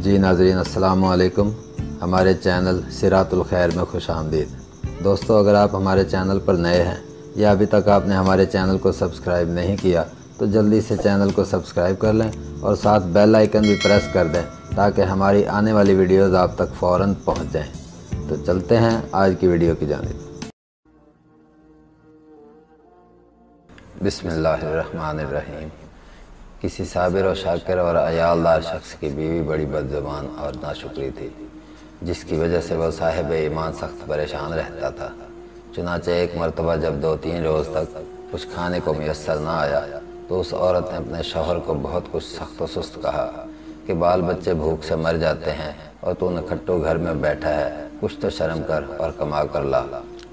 जी नाज़रीन अस्सलामु अलैकुम। हमारे चैनल सिरातुल खैर में खुश आमदीद। दोस्तों, अगर आप हमारे चैनल पर नए हैं या अभी तक आपने हमारे चैनल को सब्सक्राइब नहीं किया तो जल्दी से चैनल को सब्सक्राइब कर लें और साथ बेल आइकन भी प्रेस कर दें ताकि हमारी आने वाली वीडियोज़ आप तक फ़ौरन पहुँच जाएँ। तो चलते हैं आज की वीडियो की जानिब। बिस्मिल्लाहिर्रहमानिर्रहीम। किसी साबिर और शाकिर और अयालदार शख्स की बीवी बड़ी बदज़ुबान और नाशुक्री थी, जिसकी वजह से वह साहिब ईमान सख्त परेशान रहता था। चुनांचे एक मरतबा जब 2-3 रोज़ तक कुछ खाने को मुयस्सर न आया तो उस औरत ने अपने शौहर को बहुत कुछ सख्त व सुस्त कहा कि बाल बच्चे भूख से मर जाते हैं और तू नखट्टू घर में बैठा है, कुछ तो शर्म कर और कमा कर ला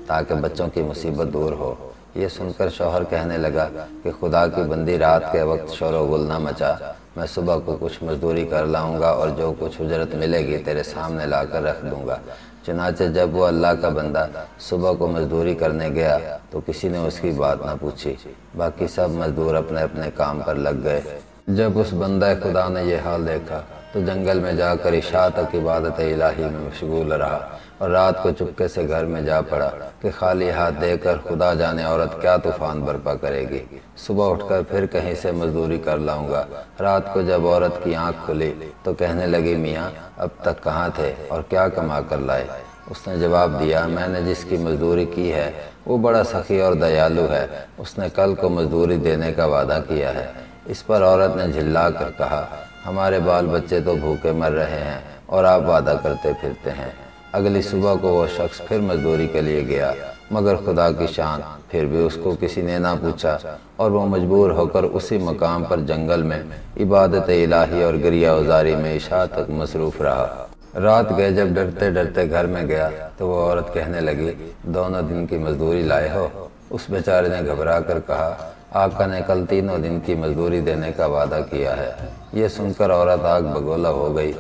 ताकि बच्चों की मुसीबत दूर हो। ये सुनकर शौहर कहने लगा कि खुदा की बंदी, रात के वक्त शोर व गुल न मचा, मैं सुबह को कुछ मजदूरी कर लाऊंगा और जो कुछ उजरत मिलेगी तेरे सामने लाकर रख दूंगा। चुनांचे जब वो अल्लाह का बंदा सुबह को मजदूरी करने गया तो किसी ने उसकी बात न पूछी। बाकी सब मजदूर अपने अपने काम पर लग गए। जब उस बंदा खुदा ने यह हाल देखा तो जंगल में जाकर इशा तक इबादत इलाही में मशगूल रहा और रात को चुपके से घर में जा पड़ा कि खाली हाथ देकर खुदा जाने औरत क्या तूफान बर्पा करेगी। सुबह उठकर फिर कहीं से मजदूरी कर लाऊंगा। रात को जब औरत की आंख खुली तो कहने लगी, मियाँ अब तक कहाँ थे और क्या कमा कर लाए? उसने जवाब दिया, मैंने जिसकी मजदूरी की है वो बड़ा सखी और दयालु है, उसने कल को मजदूरी देने का वादा किया है। इस पर औरत ने झिल्ला कर कहा, हमारे बाल बच्चे तो भूखे मर रहे हैं और आप वादा करते फिरते हैं। अगली सुबह को वो शख्स फिर मजदूरी के लिए गया, मगर खुदा की शान, फिर भी उसको किसी ने ना पूछा और वो मजबूर होकर उसी मकाम पर जंगल में इबादत इलाही और गिरिया उजारी में इशा तक मसरूफ़ रहा। रात गए जब डरते डरते घर में गया तो वो औरत कहने लगी, दोनों दिन की मजदूरी लाए हो? उस बेचारे ने घबरा कर कहा, आका ने कल 3 दिन की मजदूरी देने का वादा किया है। ये सुनकर औरत आग बगोला हो गई,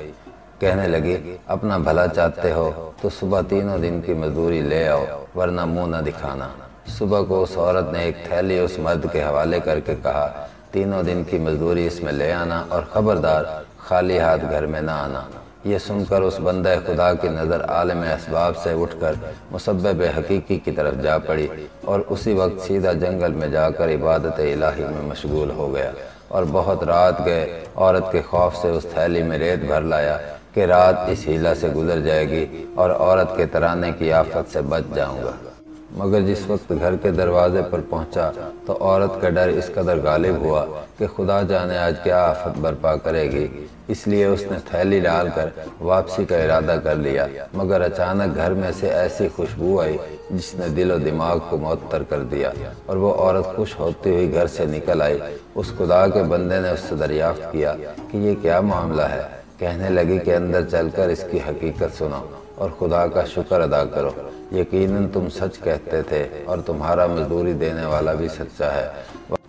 कहने लगी, अपना भला चाहते हो तो सुबह 3 दिन की मजदूरी ले आओ, वरना मुंह न दिखाना। सुबह को उस औरत ने एक थैली उस मर्द के हवाले करके कहा, 3 दिन की मजदूरी इसमें ले आना और ख़बरदार खाली हाथ घर में न आना। ये सुनकर उस बंदे खुदा की नज़र आलम असबाब से उठकर मुसब्बिब हकीकी की तरफ जा पड़ी और उसी वक्त सीधा जंगल में जाकर इबादत इलाही में मशगूल हो गया। और बहुत रात गए, औरत के खौफ से उस थैली में रेत भर लाया कि रात इस हीला से गुजर जाएगी और औरत के तराने की आफत से बच जाऊंगा। मगर जिस वक्त घर के दरवाजे पर पहुंचा तो औरत का डर इस कदर गालिब हुआ कि खुदा जाने आज क्या आफत बर्पा करेगी। इसलिए उसने थैली डालकर वापसी का इरादा कर लिया, मगर अचानक घर में से ऐसी खुशबू आई जिसने दिलो दिमाग को मुअत्तर कर दिया और वो औरत खुश होती हुई घर से निकल आई। उस खुदा के बंदे ने उससे दरियाफ्त किया कि ये क्या मामला है। कहने लगी कि अंदर चलकर इसकी हकीकत सुनो और खुदा का शुक्र अदा करो। यकीनन तुम सच कहते थे और तुम्हारा मजदूरी देने वाला भी सच्चा है।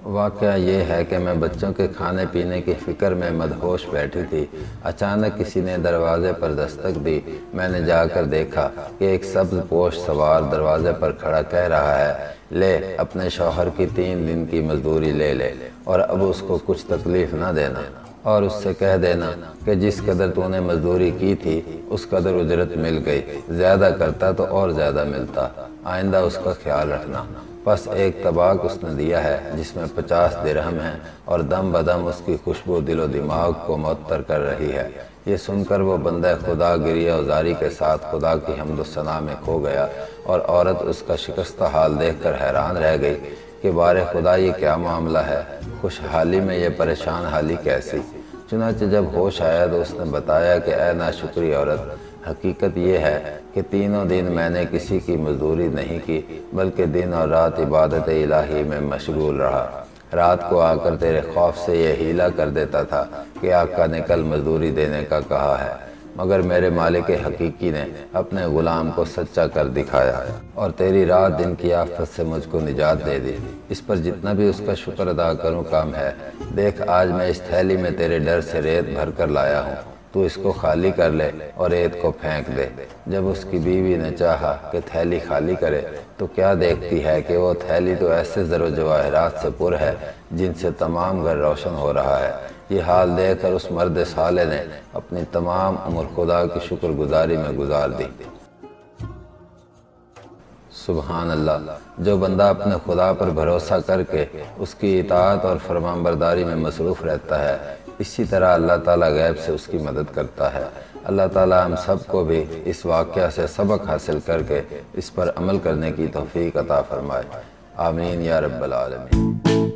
वाक़या ये है कि मैं बच्चों के खाने पीने की फ़िक्र में मदहोश बैठी थी। अचानक किसी ने दरवाजे पर दस्तक दी। मैंने जाकर देखा कि एक सब्ज़ पोश सवार दरवाजे पर खड़ा कह रहा है, ले अपने शौहर की 3 दिन की मजदूरी ले ले और अब उसको कुछ तकलीफ़ न देना और उससे कह देना कि जिस कदर तूने मजदूरी की थी उस कदर उजरत मिल गई, ज़्यादा करता तो और ज़्यादा मिलता, आइंदा उसका ख्याल रखना। बस एक तबाक उसने दिया है जिसमें 50 दिरहम हैं और दम बदम उसकी खुशबू दिलो दिमाग को मुअत्तर कर रही है। ये सुनकर वो बंदा खुदा गिरिया उजारी के साथ खुदा की हम्द सना में खो गया और औरत उसका शिकस्ता हाल देखकर हैरान रह गई कि बारे खुदा ये क्या मामला है, खुशहाली में ये परेशान हाली कैसी। चुनांचे जब होश आया तो उसने बताया कि ऐ नाशुक्री औरत, हकीकत ये है कि 3 दिन मैंने किसी की मजदूरी नहीं की बल्कि दिन और रात इबादत इलाही में मशगूल रहा। रात को आकर तेरे खौफ से ये हीला कर देता था कि आका ने कल मजदूरी देने का कहा है, मगर मेरे मालिक हकीकी ने अपने गुलाम को सच्चा कर दिखाया और तेरी रात दिन की आफत से मुझको निजात दे दी। इस पर जितना भी उसका शुक्र अदा करूं कम है। देख, आज मैं इस थैली में तेरे डर से रेत भर कर लाया हूँ, तू इसको खाली कर ले और रेत को फेंक दे। जब उसकी बीवी ने चाहा कि थैली खाली करे तो क्या देखती है कि वो थैली तो ऐसे ज़रो जवाहरात से पुर है जिनसे तमाम घर रोशन हो रहा है। یہ حال دیکھ کر اس مرد صالح نے اپنی تمام عمر خدا کی شکر گزاری میں گزار دی۔ سبحان اللہ، جو بندہ اپنے خدا پر بھروسہ کر کے اس کی اطاعت اور فرمانبرداری میں مصروف رہتا ہے، اسی طرح اللہ تعالیٰ غیب سے اس کی مدد کرتا ہے۔ اللہ تعالیٰ ہم سب کو بھی اس واقعہ سے سبق حاصل کر کے اس پر عمل کرنے کی توفیق عطا فرمائے۔ آمین یا رب العالمین۔